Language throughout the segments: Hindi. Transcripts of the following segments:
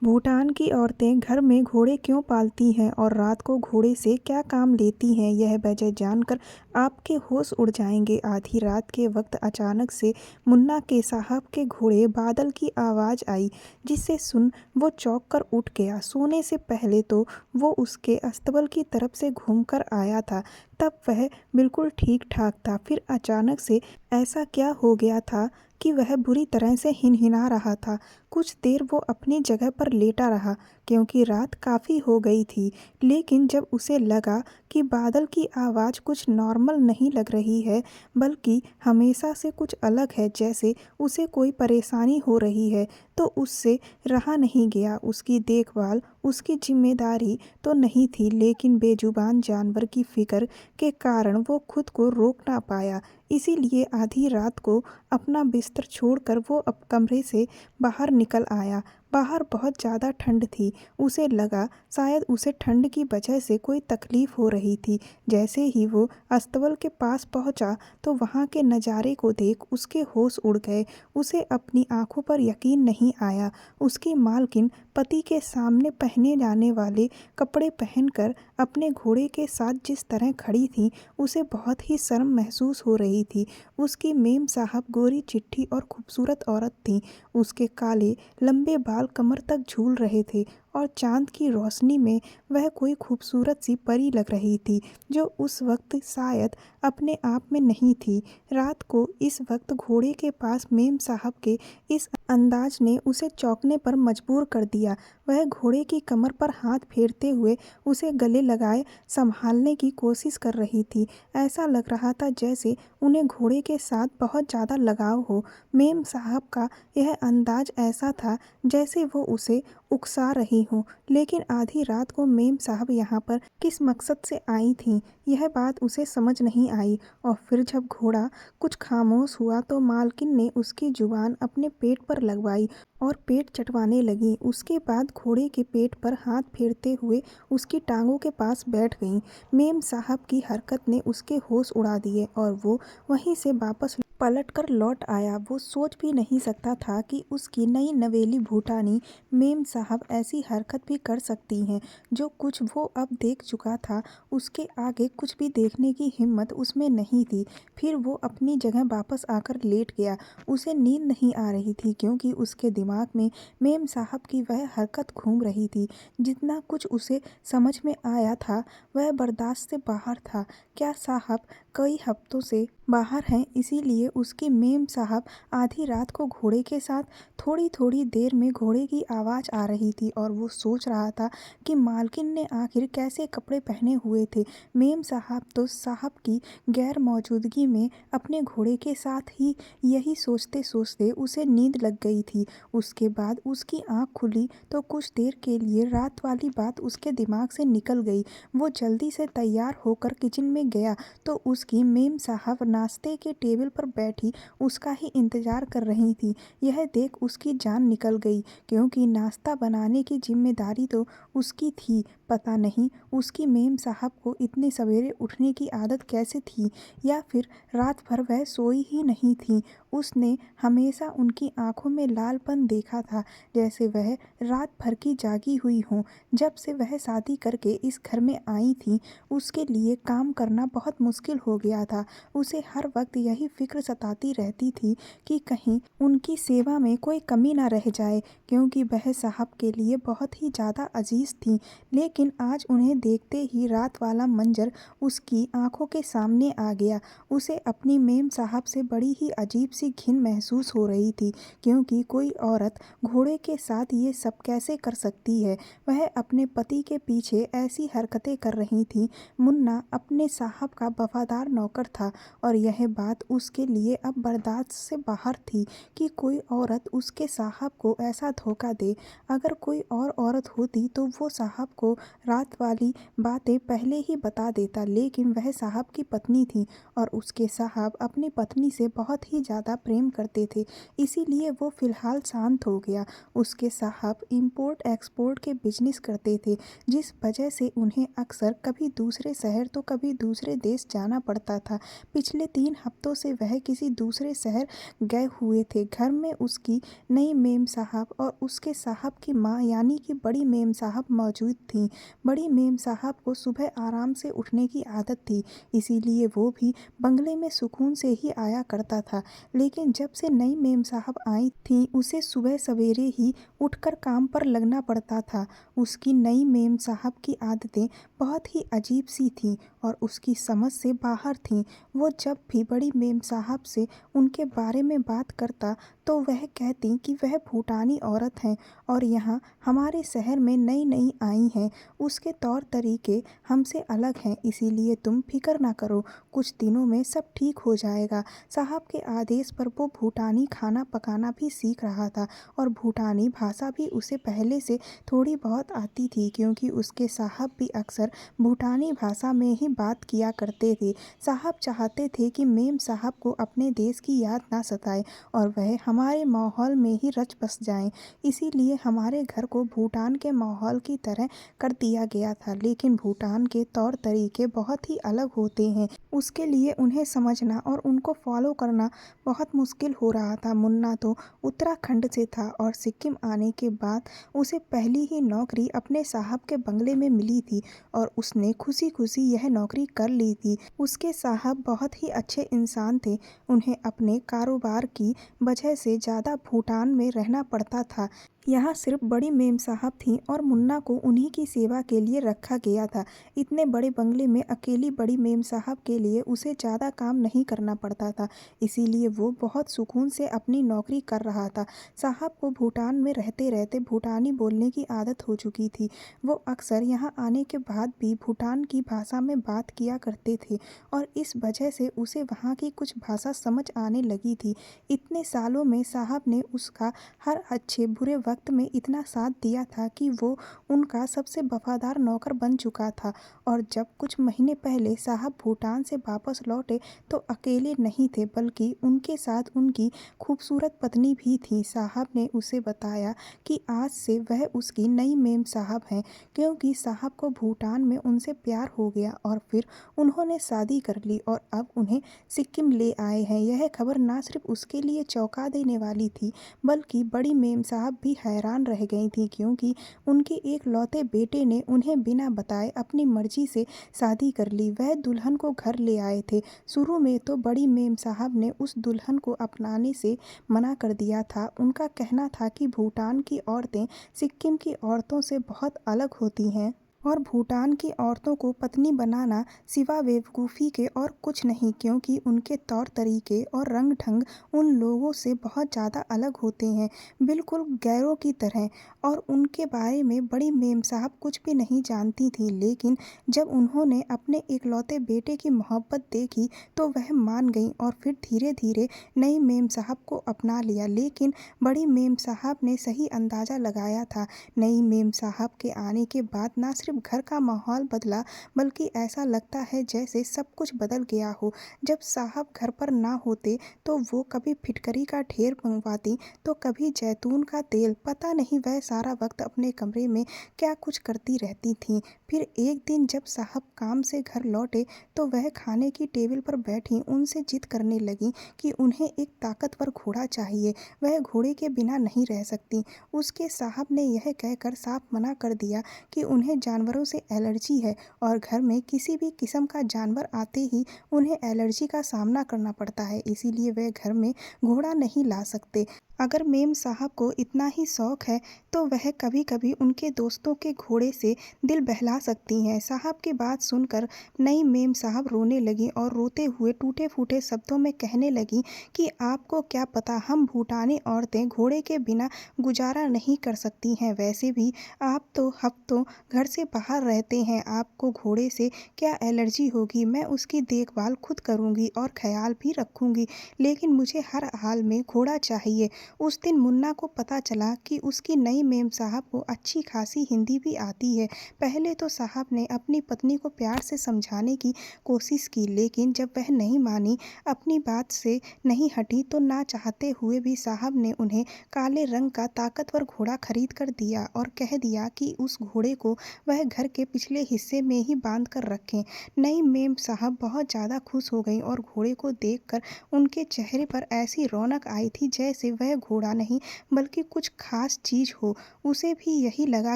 भूटान की औरतें घर में घोड़े क्यों पालती हैं और रात को घोड़े से क्या काम लेती हैं, यह वजह जानकर आपके होश उड़ जाएंगे। आधी रात के वक्त अचानक से मुन्ना के साहब के घोड़े बादल की आवाज़ आई, जिसे सुन वो चौंक कर उठ गया। सोने से पहले तो वो उसके अस्तबल की तरफ से घूमकर आया था, तब वह बिल्कुल ठीक ठाक था। फिर अचानक से ऐसा क्या हो गया था कि वह बुरी तरह से हिनहिना रहा था। कुछ देर वो अपनी जगह पर लेटा रहा, क्योंकि रात काफ़ी हो गई थी। लेकिन जब उसे लगा कि बादल की आवाज़ कुछ नॉर्मल नहीं लग रही है, बल्कि हमेशा से कुछ अलग है, जैसे उसे कोई परेशानी हो रही है, तो उससे रहा नहीं गया। उसकी देखभाल उसकी जिम्मेदारी तो नहीं थी, लेकिन बेजुबान जानवर की फिक्र के कारण वो खुद को रोक ना पाया। इसीलिए आधी रात को अपना बिस्तर छोड़कर वो कमरे से बाहर निकल आया। बाहर बहुत ज़्यादा ठंड थी। उसे लगा शायद उसे ठंड की वजह से कोई तकलीफ हो रही थी। जैसे ही वो अस्तबल के पास पहुंचा, तो वहां के नज़ारे को देख उसके होश उड़ गए। उसे अपनी आंखों पर यकीन नहीं आया। उसकी मालकिन पति के सामने पहने जाने वाले कपड़े पहनकर अपने घोड़े के साथ जिस तरह खड़ी थी, उसे बहुत ही शर्म महसूस हो रही थी। उसकी मेम साहब गोरी चिट्ठी और खूबसूरत औरत थी। उसके काले लंबे बाल कमर तक झूल रहे थे और चांद की रोशनी में वह कोई खूबसूरत सी परी लग रही थी, जो उस वक्त शायद अपने आप में नहीं थी। रात को इस वक्त घोड़े के पास मेम साहब के इस अंदाज ने उसे चौंकने पर मजबूर कर दिया। वह घोड़े की कमर पर हाथ फेरते हुए उसे गले लगाए संभालने की कोशिश कर रही थी। ऐसा लग रहा था जैसे उन्हें घोड़े के साथ बहुत ज़्यादा लगाव हो। मेम साहब का यह अंदाज ऐसा था जैसे वो उसे उकसा रही हो। लेकिन आधी रात को मेम साहब यहाँ पर किस मकसद से आई थीं, यह बात उसे समझ नहीं आई। और फिर जब घोड़ा कुछ खामोश हुआ, तो मालकिन ने उसकी जुबान अपने पेट पर लगवाई और पेट चटवाने लगी। उसके बाद घोड़े के पेट पर हाथ फेरते हुए उसकी टांगों के पास बैठ गईं। मेम साहब की हरकत ने उसके होश उड़ा दिए और वो वहीं से वापस पलट कर लौट आया। वो सोच भी नहीं सकता था कि उसकी नई नवेली भूटानी मेम साहब ऐसी हरकत भी कर सकती हैं। जो कुछ वो अब देख चुका था, उसके आगे कुछ भी देखने की हिम्मत उसमें नहीं थी। फिर वो अपनी जगह वापस आकर लेट गया। उसे नींद नहीं आ रही थी, क्योंकि उसके दिमाग में मेम साहब की वह हरकत घूम रही थी। जितना कुछ उसे समझ में आया था, वह बर्दाश्त से बाहर था। क्या साहब कई हफ्तों से बाहर हैं, इसीलिए उसकी मेम साहब आधी रात को घोड़े के साथ थोड़ी थोड़ी देर में घोड़े की आवाज़ आ रही थी। और वो सोच रहा था कि मालकिन ने आखिर कैसे कपड़े पहने हुए थे। मेम साहब तो साहब की गैर मौजूदगी में अपने घोड़े के साथ ही यही सोचते सोचते उसे नींद लग गई थी। उसके बाद उसकी आँख खुली तो कुछ देर के लिए रात वाली बात उसके दिमाग से निकल गई। वो जल्दी से तैयार होकर किचन में गया, तो उसकी मेम साहब नाश्ते के टेबल पर बैठी उसका ही इंतजार कर रही थी। यह देख उसकी जान निकल गई, क्योंकि नाश्ता बनाने की जिम्मेदारी तो उसकी थी। पता नहीं उसकी मेम साहब को इतने सवेरे उठने की आदत कैसे थी, या फिर रात भर वह सोई ही नहीं थी। उसने हमेशा उनकी आंखों में लालपन देखा था, जैसे वह रात भर की जागी हुई हों। जब से वह शादी करके इस घर में आई थी, उसके लिए काम करना बहुत मुश्किल हो गया था। उसे हर वक्त यही फिक्र सताती रहती थी कि कहीं उनकी सेवा में कोई कमी ना रह जाए, क्योंकि वह साहब के लिए बहुत ही ज़्यादा अजीज थी। लेकिन आज उन्हें देखते ही रात वाला मंजर उसकी आंखों के सामने आ गया। उसे अपनी मेम साहब से बड़ी ही अजीब सी घिन महसूस हो रही थी, क्योंकि कोई औरत घोड़े के साथ ये सब कैसे कर सकती है। वह अपने पति के पीछे ऐसी हरकतें कर रही थी। मुन्ना अपने साहब का वफादार नौकर था, और यह बात उसके लिए अब बर्दाश्त से बाहर थी कि कोई औरत उसके साहब को ऐसा धोखा दे। अगर कोई और औरत होती तो वो साहब को रात वाली बातें पहले ही बता देता, लेकिन वह साहब की पत्नी थी और उसके साहब अपनी पत्नी से बहुत ही ज़्यादा ज़्यादा प्रेम करते थे, इसीलिए वो फ़िलहाल शांत हो गया। उसके साहब इम्पोर्ट एक्सपोर्ट के बिजनेस करते थे, जिस वजह से उन्हें अक्सर कभी दूसरे शहर तो कभी दूसरे देश जाना पड़ता था। पिछले 3 हफ्तों से वह किसी दूसरे शहर गए हुए थे। घर में उसकी नई मेम साहब और उसके साहब की माँ यानी कि बड़ी मेम साहब मौजूद थीं। बड़ी मेम साहब को सुबह आराम से उठने की आदत थी, इसीलिए वो भी बंगले में सुकून से ही आया करता था। लेकिन जब से नई मेम साहब आई थीं, उसे सुबह सवेरे ही उठकर काम पर लगना पड़ता था। उसकी नई मेम साहब की आदतें बहुत ही अजीब सी थीं और उसकी समझ से बाहर थीं। वो जब भी बड़ी मेम साहब से उनके बारे में बात करता तो वह कहती कि वह भूटानी औरत हैं और यहाँ हमारे शहर में नई नई आई हैं। उसके तौर तरीके हमसे अलग हैं, इसीलिए तुम फिक्र ना करो, कुछ दिनों में सब ठीक हो जाएगा। साहब के आदेश पर वो भूटानी खाना पकाना भी सीख रहा था और भूटानी भाषा भी उसे पहले से थोड़ी बहुत आती थी, क्योंकि उसके साहब भी अक्सर भूटानी भाषा में ही बात किया करते थे। साहब चाहते थे कि मेम साहब को अपने देश की याद ना सताए और वह हमारे माहौल में ही रच बस जाएं। इसीलिए हमारे घर को भूटान के माहौल की तरह कर दिया गया था। लेकिन भूटान के तौर तरीके बहुत ही अलग होते हैं, उसके लिए उन्हें समझना और उनको फॉलो करना बहुत मुश्किल हो रहा था। मुन्ना तो उत्तराखंड से था और सिक्किम आने के बाद उसे पहली ही नौकरी अपने साहब के बंगले में मिली थी और उसने खुशी खुशी यह नौकरी कर ली थी। उसके साहब बहुत ही अच्छे इंसान थे, उन्हें अपने कारोबार की वजह से ज़्यादा भूटान में रहना पड़ता था। यहाँ सिर्फ बड़ी मेम साहब थीं और मुन्ना को उन्हीं की सेवा के लिए रखा गया था। इतने बड़े बंगले में अकेली बड़ी मेम साहब के लिए उसे ज़्यादा काम नहीं करना पड़ता था, इसीलिए वो बहुत सुकून से अपनी नौकरी कर रहा था। साहब को भूटान में रहते रहते भूटानी बोलने की आदत हो चुकी थी। वो अक्सर यहाँ आने के बाद भी भूटान की भाषा में बात किया करते थे और इस वजह से उसे वहाँ की कुछ भाषा समझ आने लगी थी। इतने सालों में साहब ने उसका हर अच्छे बुरे वक्त में इतना साथ दिया था कि वो उनका सबसे वफादार नौकर बन चुका था। और जब कुछ महीने पहले साहब भूटान से वापस लौटे तो अकेले नहीं थे, बल्कि उनके साथ उनकी खूबसूरत पत्नी भी थी। साहब ने उसे बताया कि आज से वह उसकी नई मेम साहब हैं, क्योंकि साहब को भूटान में उनसे प्यार हो गया और फिर उन्होंने शादी कर ली और अब उन्हें सिक्किम ले आए हैं। यह खबर ना सिर्फ उसके लिए चौंका देने वाली थी, बल्कि बड़ी मेम साहब भी हैरान रह गई थी, क्योंकि उनके एक लौते बेटे ने उन्हें बिना बताए अपनी मर्जी से शादी कर ली। वह दुल्हन को घर ले आए थे। शुरू में तो बड़ी मेम साहब ने उस दुल्हन को अपनाने से मना कर दिया था। उनका कहना था कि भूटान की औरतें सिक्किम की औरतों से बहुत अलग होती हैं और भूटान की औरतों को पत्नी बनाना सिवा बेवकूफ़ी के और कुछ नहीं, क्योंकि उनके तौर तरीके और रंग ढंग उन लोगों से बहुत ज़्यादा अलग होते हैं, बिल्कुल गैरों की तरह। और उनके बारे में बड़ी मेम साहब कुछ भी नहीं जानती थी, लेकिन जब उन्होंने अपने इकलौते बेटे की मोहब्बत देखी तो वह मान गई और फिर धीरे धीरे नई मेम साहब को अपना लिया। लेकिन बड़ी मेम साहब ने सही अंदाज़ा लगाया था। नई मेम साहब के आने के बाद ना सिर्फ घर का माहौल बदला, बल्कि ऐसा लगता है जैसे सब कुछ बदल गया हो। जब साहब घर पर ना होते तो वो कभी फिटकरी का ढेर मंगवाती तो कभी जैतून का तेल, पता नहीं वह सारा वक्त अपने कमरे में क्या कुछ करती रहती थीं। फिर एक दिन जब साहब काम से घर लौटे तो वह खाने की टेबल पर बैठी उनसे जिद करने लगी कि उन्हें एक ताकतवर घोड़ा चाहिए, वह घोड़े के बिना नहीं रह सकती। उसके साहब ने यह कहकर साफ मना कर दिया कि उन्हें जानवरों से एलर्जी है और घर में किसी भी किस्म का जानवर आते ही उन्हें एलर्जी का सामना करना पड़ता है, इसीलिए वे घर में घोड़ा नहीं ला सकते। अगर मेम साहब को इतना ही शौक है तो वह कभी कभी उनके दोस्तों के घोड़े से दिल बहला सकती हैं। साहब की बात सुनकर नई मेम साहब रोने लगी और रोते हुए टूटे फूटे शब्दों में कहने लगी कि आपको क्या पता, हम भूटानी औरतें घोड़े के बिना गुजारा नहीं कर सकती हैं। वैसे भी आप तो हफ्तों घर से बाहर रहते हैं, आपको घोड़े से क्या एलर्जी होगी। मैं उसकी देखभाल खुद करूँगी और ख्याल भी रखूँगी, लेकिन मुझे हर हाल में घोड़ा चाहिए। उस दिन मुन्ना को पता चला कि उसकी नई मेम साहब को अच्छी खासी हिंदी भी आती है। पहले तो साहब ने अपनी पत्नी को प्यार से समझाने की कोशिश की, लेकिन जब वह नहीं मानी, अपनी बात से नहीं हटी, तो ना चाहते हुए भी साहब ने उन्हें काले रंग का ताकतवर घोड़ा खरीद कर दिया और कह दिया कि उस घोड़े को वह घर के पिछले हिस्से में ही बांध कर रखें। नई मेम साहब बहुत ज़्यादा खुश हो गई और घोड़े को देखकर उनके चेहरे पर ऐसी रौनक आई थी जैसे वह घोड़ा नहीं बल्कि कुछ खास चीज़ हो। उसे भी यही लगा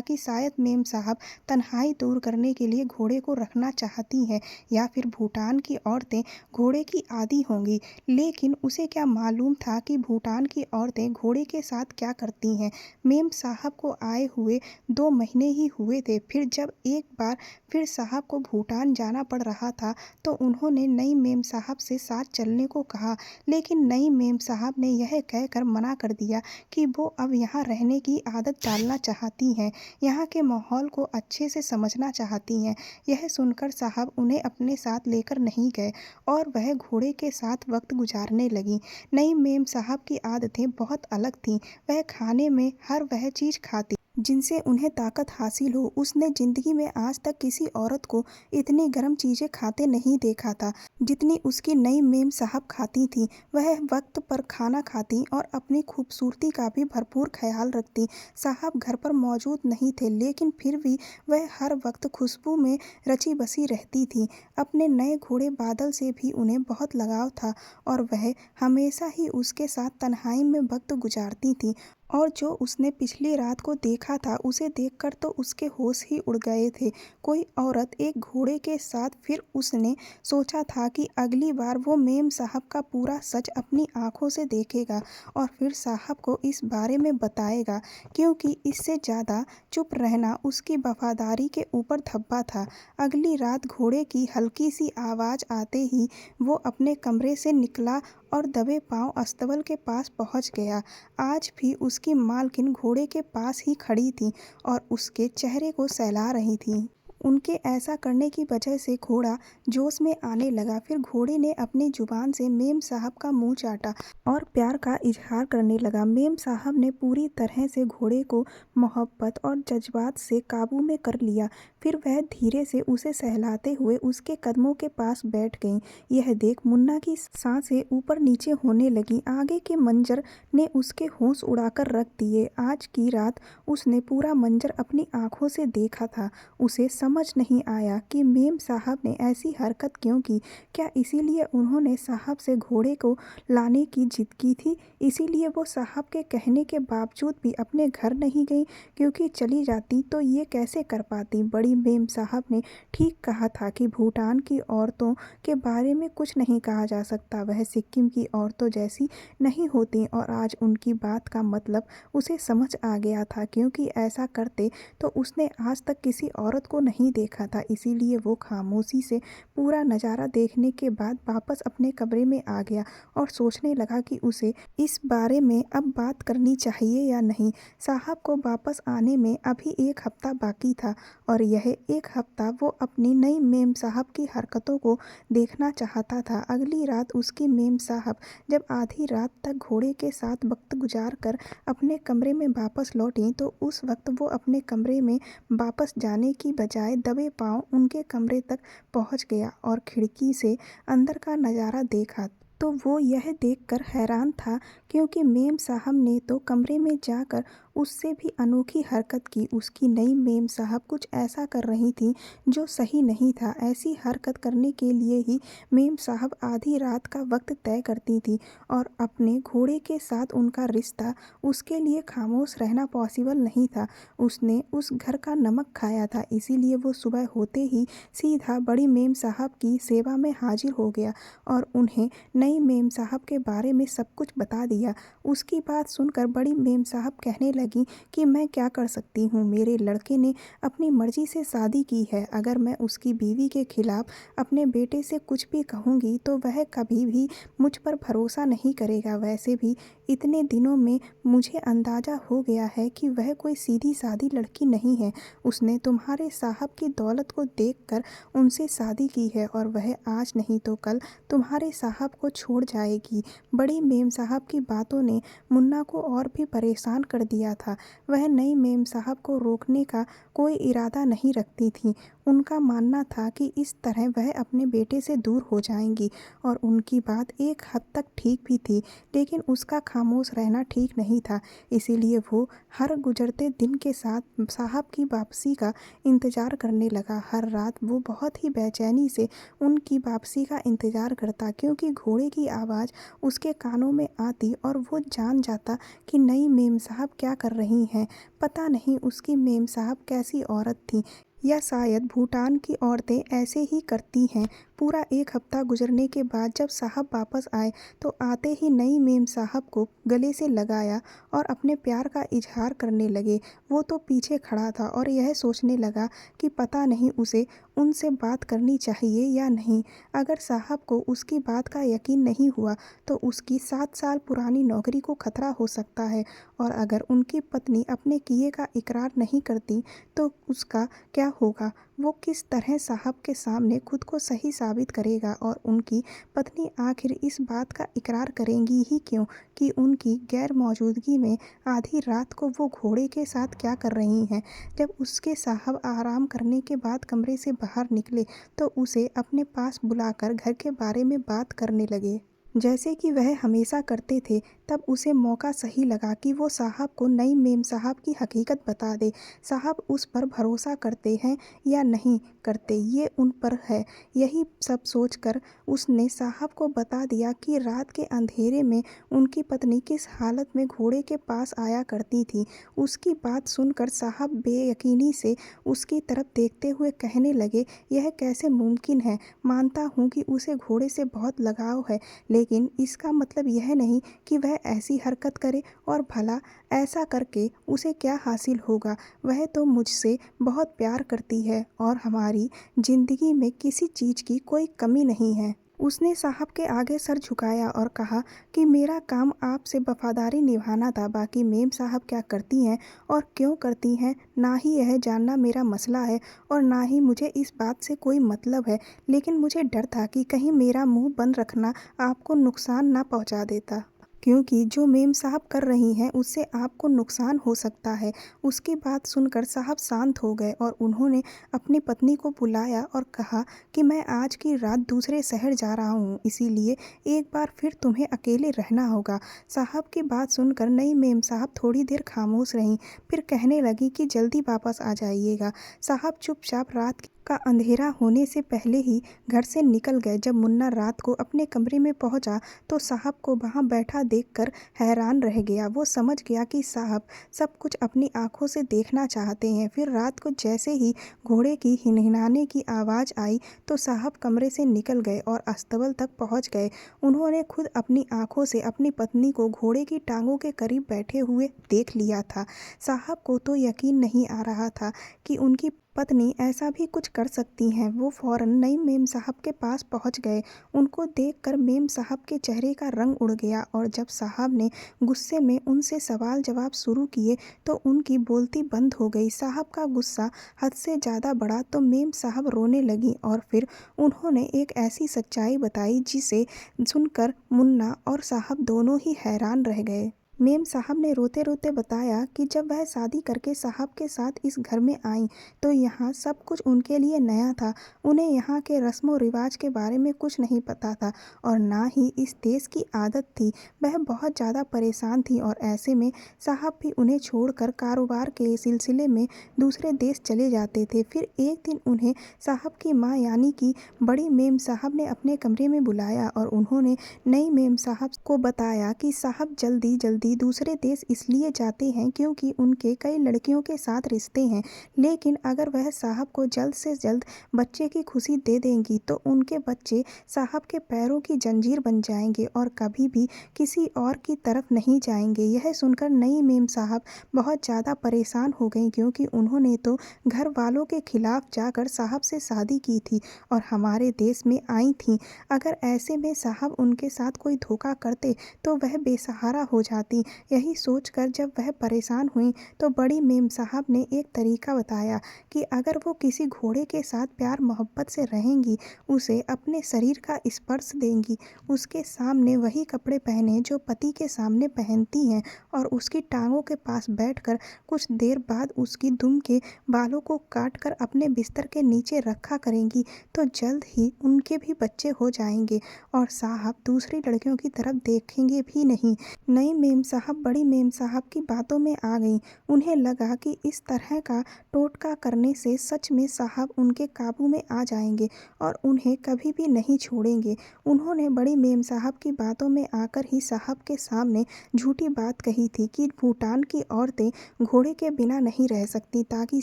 कि शायद मेम साहब तन्हाई दूर करने के लिए घोड़े को रखना चाहती हैं या फिर भूटान की औरतें घोड़े की आदी होंगी। लेकिन उसे क्या मालूम था कि भूटान की औरतें घोड़े के साथ क्या करती हैं। मेम साहब को आए हुए 2 महीने ही हुए थे। फिर जब एक बार फिर साहब को भूटान जाना पड़ रहा था तो उन्होंने नई मेम साहब से साथ चलने को कहा, लेकिन नई मेम साहब ने यह कहकर मना कर दिया कि वो अब यहाँ रहने की आदत डालना चाहती हैं, यहाँ के माहौल को अच्छे से समझना चाहती हैं। यह सुनकर साहब उन्हें अपने साथ लेकर नहीं गए और वह घोड़े के साथ वक्त गुजारने लगी। नई मेम साहब की आदतें बहुत अलग थीं। वह खाने में हर वह चीज़ खाती जिनसे उन्हें ताकत हासिल हो। उसने जिंदगी में आज तक किसी औरत को इतनी गर्म चीज़ें खाते नहीं देखा था जितनी उसकी नई मेम साहब खाती थी। वह वक्त पर खाना खाती और अपनी खूबसूरती का भी भरपूर ख्याल रखती। साहब घर पर मौजूद नहीं थे, लेकिन फिर भी वह हर वक्त खुशबू में रची बसी रहती थी। अपने नए घोड़े बादल से भी उन्हें बहुत लगाव था और वह हमेशा ही उसके साथ तन्हाई में वक्त गुजारती थी। और जो उसने पिछली रात को देखा था, उसे देखकर तो उसके होश ही उड़ गए थे। कोई औरत एक घोड़े के साथ। फिर उसने सोचा था कि अगली बार वो मेम साहब का पूरा सच अपनी आंखों से देखेगा और फिर साहब को इस बारे में बताएगा, क्योंकि इससे ज़्यादा चुप रहना उसकी वफादारी के ऊपर धब्बा था। अगली रात घोड़े की हल्की सी आवाज़ आते ही वो अपने कमरे से निकला और दबे पांव अस्तबल के पास पहुंच गया। आज भी उसकी मालकिन घोड़े के पास ही खड़ी थी और उसके चेहरे को सहला रही थी। उनके ऐसा करने की वजह से घोड़ा जोश में आने लगा। फिर घोड़े ने अपनी जुबान से मेम साहब का मुंह चाटा और प्यार का इजहार करने लगा। मेम साहब ने पूरी तरह से घोड़े को मोहब्बत और जज्बात से काबू में कर लिया। फिर वह धीरे से उसे सहलाते हुए उसके कदमों के पास बैठ गई। यह देख मुन्ना की सांसें ऊपर नीचे होने लगी। आगे के मंजर ने उसके होश उड़ाकर रख दिए। आज की रात उसने पूरा मंजर अपनी आंखों से देखा था। उसे समझ नहीं आया कि मेम साहब ने ऐसी हरकत क्यों की। क्या इसीलिए उन्होंने साहब से घोड़े को लाने की जिद की थी? इसीलिए वो साहब के कहने के बावजूद भी अपने घर नहीं गई, क्योंकि चली जाती तो ये कैसे कर पाती। बड़ी मेम साहब ने ठीक कहा था कि भूटान की औरतों के बारे में कुछ नहीं कहा जा सकता। वह सिक्किम की औरतों जैसी नहीं होती और आज उनकी बात का मतलब उसे समझ आ गया था, क्योंकि ऐसा करते तो उसने आज तक किसी औरत को नहीं देखा था। इसीलिए वो खामोशी से पूरा नज़ारा देखने के बाद वापस अपने कमरे में आ गया और सोचने लगा कि उसे इस बारे में अब बात करनी चाहिए या नहीं। साहब को वापस आने में अभी 1 हफ्ता बाकी था और यह 1 हफ्ता वो अपनी नई मेम साहब की हरकतों को देखना चाहता था। अगली रात उसकी मेम साहब जब आधी रात तक घोड़े के साथ वक्त गुजार कर अपने कमरे में वापस लौटी, तो उस वक्त वो अपने कमरे में वापस जाने की बजाय दबे पांव उनके कमरे तक पहुंच गया और खिड़की से अंदर का नज़ारा देखा। तो वो यह देखकर हैरान था, क्योंकि मेम साहब ने तो कमरे में जाकर उससे भी अनोखी हरकत की। उसकी नई मेम साहब कुछ ऐसा कर रही थी जो सही नहीं था। ऐसी हरकत करने के लिए ही मेम साहब आधी रात का वक्त तय करती थी और अपने घोड़े के साथ उनका रिश्ता। उसके लिए खामोश रहना पॉसिबल नहीं था। उसने उस घर का नमक खाया था, इसीलिए वो सुबह होते ही सीधा बड़ी मेम साहब की सेवा में हाजिर हो गया और उन्हें नई मेम साहब के बारे में सब कुछ बता दिया। उसकी बात सुनकर बड़ी मेम साहब कहने लगी कि मैं क्या कर सकती हूँ, मेरे लड़के ने अपनी मर्जी से शादी की है। अगर मैं उसकी बीवी के खिलाफ अपने बेटे से कुछ भी कहूँगी तो वह कभी भी मुझ पर भरोसा नहीं करेगा। वैसे भी इतने दिनों में मुझे अंदाज़ा हो गया है कि वह कोई सीधी सादी लड़की नहीं है। उसने तुम्हारे साहब की दौलत को देखकर उनसे शादी की है और वह आज नहीं तो कल तुम्हारे साहब को छोड़ जाएगी। बड़ी मेम साहब की बातों ने मुन्ना को और भी परेशान कर दिया था। वह नई मेम साहब को रोकने का कोई इरादा नहीं रखती थी। उनका मानना था कि इस तरह वह अपने बेटे से दूर हो जाएंगी और उनकी बात एक हद तक ठीक भी थी, लेकिन उसका खामोश रहना ठीक नहीं था। इसीलिए वो हर गुजरते दिन के साथ साहब की वापसी का इंतज़ार करने लगा। हर रात वो बहुत ही बेचैनी से उनकी वापसी का इंतज़ार करता, क्योंकि घोड़े की आवाज़ उसके कानों में आती और वो जान जाता कि नई मेम साहब क्या कर रही हैं। पता नहीं उसकी मेम साहब कैसी औरत थी, या शायद भूटान की औरतें ऐसे ही करती हैं। पूरा एक हफ्ता गुजरने के बाद जब साहब वापस आए तो आते ही नई मेम साहब को गले से लगाया और अपने प्यार का इजहार करने लगे। वो तो पीछे खड़ा था और यह सोचने लगा कि पता नहीं उसे उनसे बात करनी चाहिए या नहीं। अगर साहब को उसकी बात का यकीन नहीं हुआ तो उसकी 7 साल पुरानी नौकरी को खतरा हो सकता है, और अगर उनकी पत्नी अपने किए का इकरार नहीं करती तो उसका क्या होगा। वो किस तरह साहब के सामने खुद को सही साबित करेगा, और उनकी पत्नी आखिर इस बात का इकरार करेंगी ही क्यों कि उनकी गैर मौजूदगी में आधी रात को वो घोड़े के साथ क्या कर रही हैं। जब उसके साहब आराम करने के बाद कमरे से बाहर निकले तो उसे अपने पास बुलाकर घर के बारे में बात करने लगे, जैसे कि वह हमेशा करते थे। तब उसे मौका सही लगा कि वो साहब को नई मेम साहब की हकीकत बता दे। साहब उस पर भरोसा करते हैं या नहीं करते ये उन पर है। यही सब सोचकर उसने साहब को बता दिया कि रात के अंधेरे में उनकी पत्नी किस हालत में घोड़े के पास आया करती थी। उसकी बात सुनकर साहब बेयकीनी से उसकी तरफ देखते हुए कहने लगे, यह कैसे मुमकिन है। मानता हूँ कि उसे घोड़े से बहुत लगाव है, लेकिन इसका मतलब यह नहीं कि वह ऐसी हरकत करे, और भला ऐसा करके उसे क्या हासिल होगा। वह तो मुझसे बहुत प्यार करती है और हमारी ज़िंदगी में किसी चीज़ की कोई कमी नहीं है। उसने साहब के आगे सर झुकाया और कहा कि मेरा काम आपसे वफादारी निभाना था। बाकी मेम साहब क्या करती हैं और क्यों करती हैं, ना ही यह जानना मेरा मसला है और ना ही मुझे इस बात से कोई मतलब है। लेकिन मुझे डर था कि कहीं मेरा मुंह बंद रखना आपको नुकसान ना पहुंचा देता, क्योंकि जो मेम साहब कर रही हैं उससे आपको नुकसान हो सकता है। उसकी बात सुनकर साहब शांत हो गए और उन्होंने अपनी पत्नी को बुलाया और कहा कि मैं आज की रात दूसरे शहर जा रहा हूँ, इसीलिए एक बार फिर तुम्हें अकेले रहना होगा। साहब की बात सुनकर नई मेम साहब थोड़ी देर खामोश रहीं, फिर कहने लगी कि जल्दी वापस आ जाइएगा। साहब चुपचाप रात का अंधेरा होने से पहले ही घर से निकल गए। जब मुन्ना रात को अपने कमरे में पहुंचा तो साहब को वहां बैठा देखकर हैरान रह गया। वो समझ गया कि साहब सब कुछ अपनी आंखों से देखना चाहते हैं। फिर रात को जैसे ही घोड़े की हिनहिनाने की आवाज़ आई तो साहब कमरे से निकल गए और अस्तबल तक पहुंच गए। उन्होंने खुद अपनी आंखों से अपनी पत्नी को घोड़े की टांगों के करीब बैठे हुए देख लिया था। साहब को तो यकीन नहीं आ रहा था कि उनकी पत्नी ऐसा भी कुछ कर सकती हैं। वो फौरन नई मेम साहब के पास पहुंच गए। उनको देखकर मेम साहब के चेहरे का रंग उड़ गया, और जब साहब ने गुस्से में उनसे सवाल जवाब शुरू किए तो उनकी बोलती बंद हो गई। साहब का गुस्सा हद से ज़्यादा बढ़ा तो मेम साहब रोने लगी, और फिर उन्होंने एक ऐसी सच्चाई बताई जिसे सुनकर मुन्ना और साहब दोनों ही हैरान रह गए। मेम साहब ने रोते रोते बताया कि जब वह शादी करके साहब के साथ इस घर में आई तो यहाँ सब कुछ उनके लिए नया था। उन्हें यहाँ के रस्मों रिवाज के बारे में कुछ नहीं पता था और ना ही इस देश की आदत थी। वह बहुत ज़्यादा परेशान थी और ऐसे में साहब भी उन्हें छोड़कर कारोबार के सिलसिले में दूसरे देश चले जाते थे। फिर एक दिन उन्हें साहब की माँ यानी कि बड़ी मेम साहब ने अपने कमरे में बुलाया और उन्होंने नई मेम साहब को बताया कि साहब जल्दी जल्दी पति दूसरे देश इसलिए जाते हैं क्योंकि उनके कई लड़कियों के साथ रिश्ते हैं, लेकिन अगर वह साहब को जल्द से जल्द बच्चे की खुशी दे देंगी तो उनके बच्चे साहब के पैरों की जंजीर बन जाएंगे और कभी भी किसी और की तरफ नहीं जाएंगे। यह सुनकर नई मेम साहब बहुत ज़्यादा परेशान हो गई क्योंकि उन्होंने तो घर वालों के खिलाफ जाकर साहब से शादी की थी और हमारे देश में आई थी। अगर ऐसे में साहब उनके साथ कोई धोखा करते तो वह बेसहारा हो जाती। यही सोचकर जब वह परेशान हुई तो बड़ी मेम साहब ने एक तरीका बताया कि अगर वो किसी घोड़े के साथ प्यार मोहब्बत से रहेंगी, उसे अपने शरीर का स्पर्श देंगी, उसके सामने वही कपड़े पहने जो पति के सामने पहनती हैं और उसकी टांगों के पास बैठकर कुछ देर बाद उसकी दुम के बालों को काटकर अपने बिस्तर के नीचे रखा करेंगी, तो जल्द ही उनके भी बच्चे हो जाएंगे और साहब दूसरी लड़कियों की तरफ देखेंगे भी नहीं। नई मेम साहब बड़ी मेम साहब की बातों में आ गईं। उन्हें लगा कि इस तरह का टोटका करने से सच में साहब उनके काबू में आ जाएंगे और उन्हें कभी भी नहीं छोड़ेंगे। उन्होंने बड़ी मेम साहब की बातों में आकर ही साहब के सामने झूठी बात कही थी कि भूटान की औरतें घोड़े के बिना नहीं रह सकती, ताकि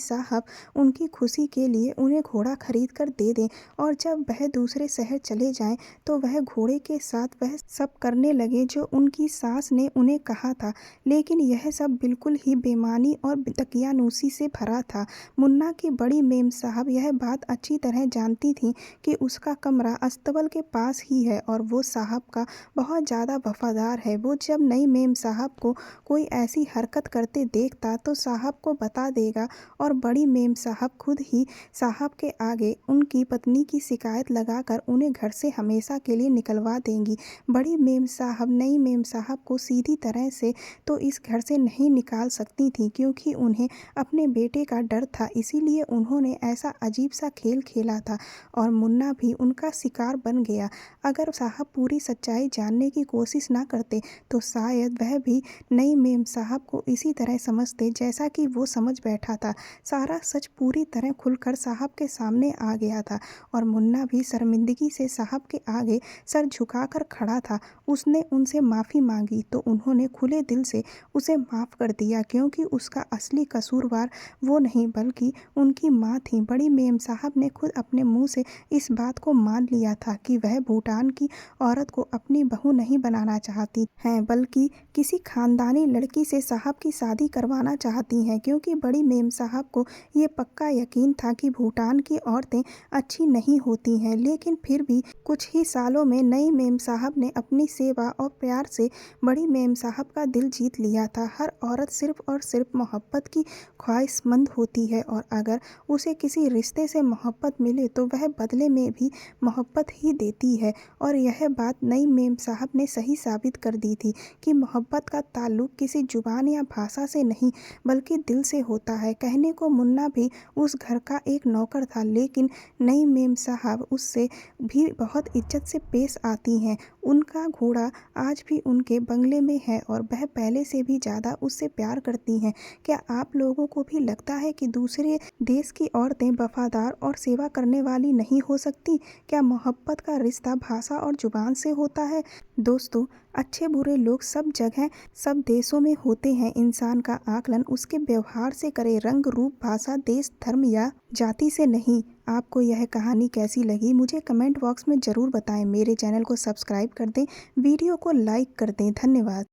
साहब उनकी खुशी के लिए उन्हें घोड़ा खरीद कर दे दें और जब वह दूसरे शहर चले जाएं तो वह घोड़े के साथ वह सब करने लगे जो उनकी सास ने उन्हें कहा था। लेकिन यह सब बिल्कुल ही बेईमानी और दकियानूसी से भरा था। मुन्ना की बड़ी मेम साहब यह बात अच्छी तरह जानती थी कि उसका कमरा अस्तबल के पास ही है और वो साहब का बहुत ज़्यादा वफादार है। वो जब नई मेम साहब को कोई ऐसी हरकत करते देखता तो साहब को बता देगा और बड़ी मेम साहब खुद ही साहब के आगे उनकी पत्नी की शिकायत लगाकर उन्हें घर से हमेशा के लिए निकलवा देंगी। बड़ी मेम साहब नई मेम साहब को सीधी तरह से तो इस घर से नहीं निकाल सकती थी क्योंकि उन्हें अपने बेटे का डर था, इसीलिए उन्होंने ऐसा अजीब सा खेल खेला था और मुन्ना भी उनका शिकार बन गया। अगर साहब पूरी सच्चाई जानने की कोशिश ना करते तो शायद वह भी नई मेम साहब को इसी तरह समझते जैसा कि वो समझ बैठा था। सारा सच पूरी तरह खुलकर साहब के सामने आ गया था और मुन्ना भी शर्मिंदगी से साहब के आगे सर झुकाकर खड़ा था। उसने उनसे माफ़ी मांगी तो उन्होंने खुले दिल से उसे माफ़ कर दिया क्योंकि उसका असली कसूरवार वो नहीं बल्कि उनकी माँ थी। बड़ी मेम साहब ने खुद अपने मुंह से इस बात को मान लिया था कि वह भूटान की औरत को अपनी बहू नहीं बनाना चाहती हैं बल्कि किसी खानदानी लड़की से साहब की शादी करवाना चाहती हैं, क्योंकि बड़ी मेम साहब को ये पक्का यकीन था कि भूटान की औरतें अच्छी नहीं होती हैं। लेकिन फिर भी कुछ ही सालों में नई मेम साहब ने अपनी सेवा और प्यार से बड़ी मेम साहब का दिल जीत लिया था। हर औरत सिर्फ और सिर्फ मोहब्बत की ख्वाहिशमंद होती है और अगर उसे किसी रिश्ते से मोहब्बत मिले तो वह बदले में भी मोहब्बत ही देती है और यह बात नई मेम साहब ने सही साबित कर दी थी कि मोहब्बत का ताल्लुक किसी जुबान या भाषा से नहीं बल्कि दिल से होता है। कहने को मुन्ना भी उस घर का एक नौकर था, लेकिन नई मेम साहब उससे भी बहुत इज्जत से पेश आती हैं। उनका घोड़ा आज भी उनके बंगले में है और वह पहले से भी ज़्यादा उससे प्यार करती हैं। क्या आप लोगों को भी लगता है कि दूसरे देश की औरतें वफादार और सेवा करने वाली नहीं हो सकती? क्या मोहब्बत का रिश्ता भाषा और जुबान से होता है? दोस्तों, अच्छे बुरे लोग सब जगह सब देशों में होते हैं। इंसान का आकलन उसके व्यवहार से करे, रंग रूप भाषा देश धर्म या जाति से नहीं। आपको यह कहानी कैसी लगी मुझे कमेंट बॉक्स में ज़रूर बताएं। मेरे चैनल को सब्सक्राइब कर दें, वीडियो को लाइक कर दें। धन्यवाद।